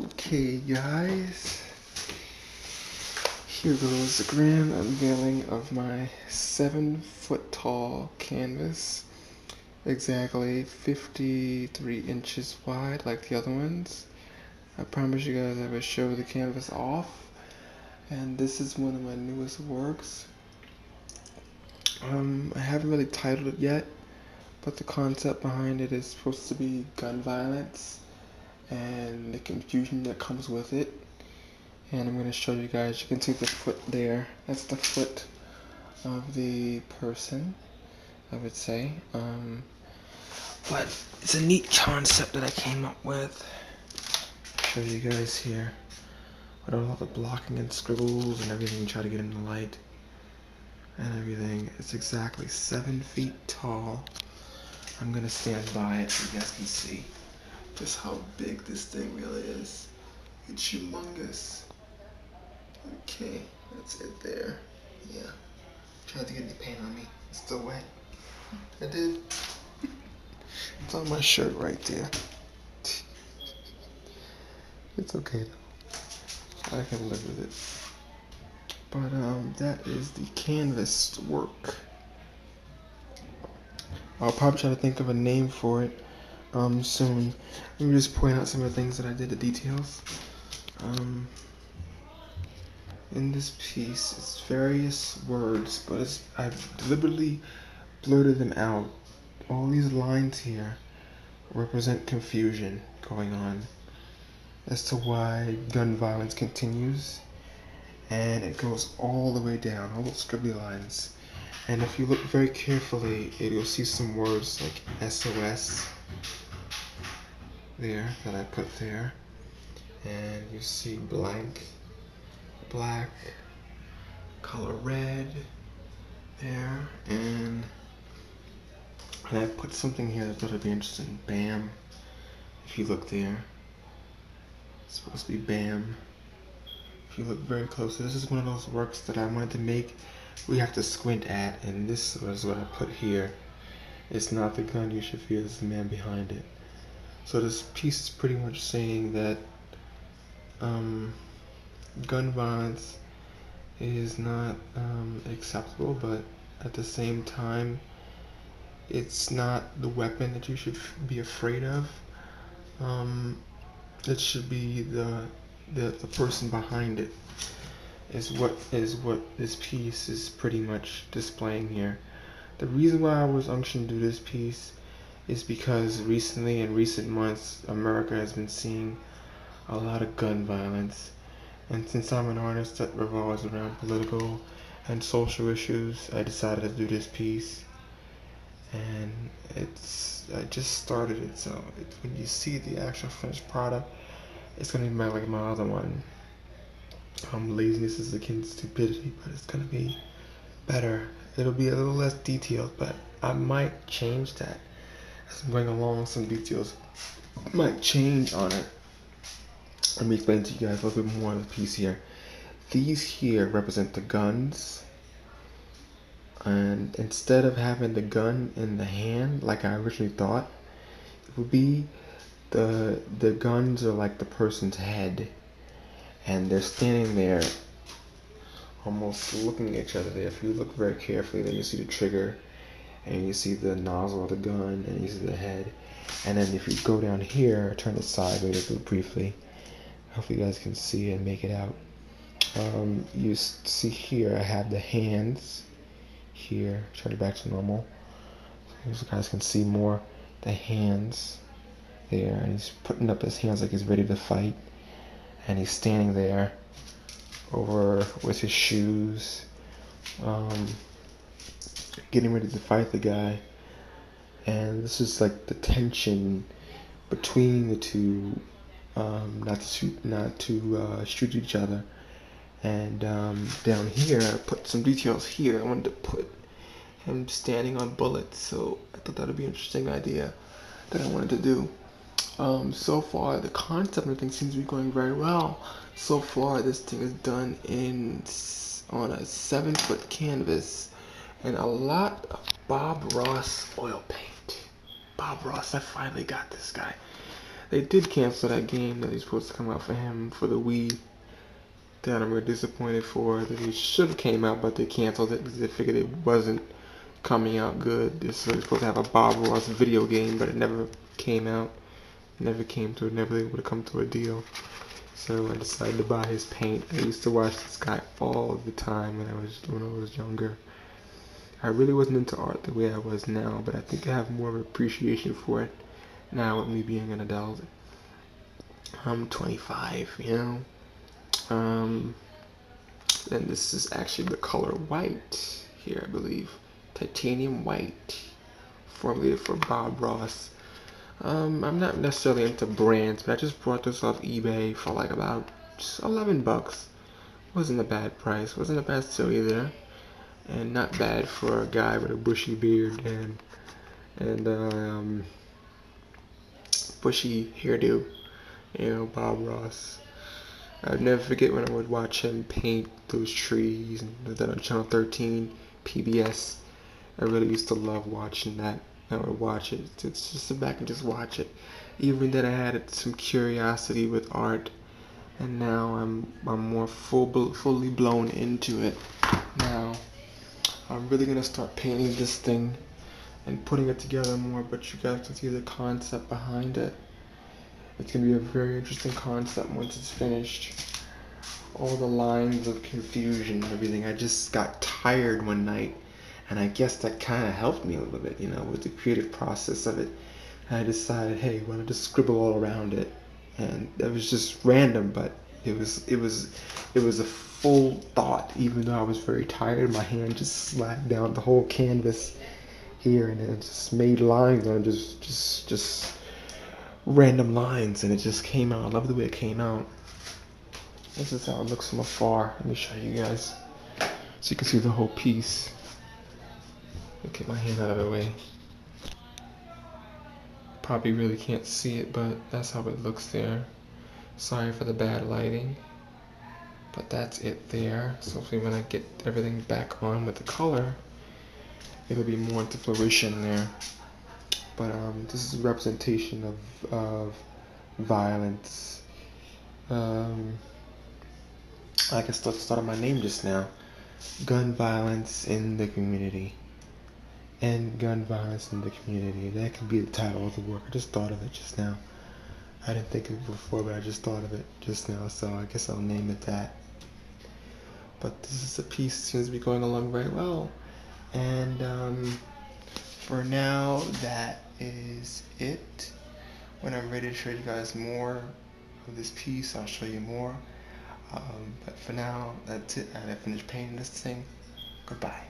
Okay, guys, here goes the grand unveiling of my 7-foot tall canvas, exactly 53 inches wide like the other ones. I promise you guys I will show the canvas off, and this is one of my newest works. I haven't really titled it yet, but the concept behind it is supposed to be gun violence and the confusion that comes with it. And I'm going to show you guys. You can see the foot there. That's the foot of the person, I would say. But it's a neat concept that I came up with. Show you guys here with all the blocking and scribbles and everything. Try to get in the light and everything. It's exactly 7 feet tall. I'm going to stand by it so you guys can see just how big this thing really is. It's humongous. Okay, that's it there. Yeah. Tried to get any paint on me. It's still wet. I did. It's on my shirt right there. It's okay though. I can live with it. But that is the canvas work. I'll probably try to think of a name for it soon. Let me just point out some of the things that I did, the details. In this piece, it's various words, but I've deliberately blurted them out. All these lines here represent confusion going on as to why gun violence continues, and it goes all the way down, all those scribbly lines. And if you look very carefully, you'll see some words like SOS there that I put there, and you see blank, black, color red there, and I put something here that I thought would be interesting. BAM. If you look there, it's supposed to be BAM. If you look very closely, this is one of those works that I wanted to make we have to squint at, and this is what I put here. It's not the gun you should fear, it's the man behind it. So this piece is pretty much saying that gun violence is not acceptable, but at the same time, it's not the weapon that you should be afraid of. It should be the person behind it is what this piece is pretty much displaying here. The reason why I was unctioned to do this piece is because recently, in recent months, America has been seeing a lot of gun violence. And since I'm an artist that revolves around political and social issues, I decided to do this piece. And I just started it, so when you see the actual finished product, it's gonna be like my other one. Laziness is akin to stupidity, but it's gonna be better. It'll be a little less detailed, but I might change that as I bring along. Some details might change on it. Let me explain to you guys a little bit more on the piece here. These here represent the guns, and instead of having the gun in the hand like I originally thought, it would be the guns are like the person's head, and they're standing there almost looking at each other there. If you look very carefully, then you see the trigger, and you see the nozzle of the gun, and you see the head. And then if you go down here, turn it sideways briefly. Hopefully you guys can see and make it out. You see here I have the hands here. Turn it back to normal so you guys can see more. The hands there, and he's putting up his hands like he's ready to fight, and he's standing there over with his shoes, getting ready to fight the guy. And this is like the tension between the two, not to shoot each other. And down here I put some details here. I wanted to put him standing on bullets, so I thought that would be an interesting idea that I wanted to do. So far the concept of the thing seems to be going very well. So far this thing is done on a 7-foot canvas and a lot of Bob Ross oil paint. Bob Ross, I finally got this guy. They did cancel that game that was supposed to come out for him for the Wii. That I'm really disappointed for. That it should have came out, but they canceled it because they figured it wasn't coming out good. This was supposed to have a Bob Ross video game, but it never came out. Never came to it. Never able to come to a deal. So I decided to buy his paint. I used to watch this guy all the time when I was younger. I really wasn't into art the way I was now, but I think I have more of an appreciation for it now with me being an adult. I'm 25, you know. And this is actually the color white here, I believe. Titanium white, formulated for Bob Ross. I'm not necessarily into brands, but I just bought this off eBay for like about $11. Wasn't a bad price. Wasn't a bad sale either, and not bad for a guy with a bushy beard and bushy hairdo. You know, Bob Ross. I'd never forget when I would watch him paint those trees and that on Channel 13, PBS. I really used to love watching that. I would watch it. It's just sit back and just watch it. Even then, I had some curiosity with art, and now I'm more fully blown into it. Now I'm really gonna start painting this thing and putting it together more. But you guys can see the concept behind it. It's gonna be a very interesting concept once it's finished. All the lines of confusion and everything. I just got tired one night, and I guess that kind of helped me a little bit, you know, with the creative process of it. And I decided, hey, why don't I just scribble all around it? And it was just random, but it was a full thought. Even though I was very tired, my hand just slapped down the whole canvas here, and it just made lines on just random lines, and it just came out. I love the way it came out. This is how it looks from afar. Let me show you guys so you can see the whole piece. Get my hand out of the way. Probably really can't see it, but that's how it looks there. Sorry for the bad lighting, but that's it there. So hopefully when I get everything back on with the color, it'll be more into fruition there. But this is a representation of violence. I guess that's the start of my name just now. Gun violence in the community. And gun violence in the community. That could be the title of the work. I just thought of it just now. I didn't think of it before, but I just thought of it just now, so I guess I'll name it that. But this is a piece that seems to be going along very well. And for now, that is it. When I'm ready to show you guys more of this piece, I'll show you more. But for now, that's it. I gotta finish painting this thing. Goodbye.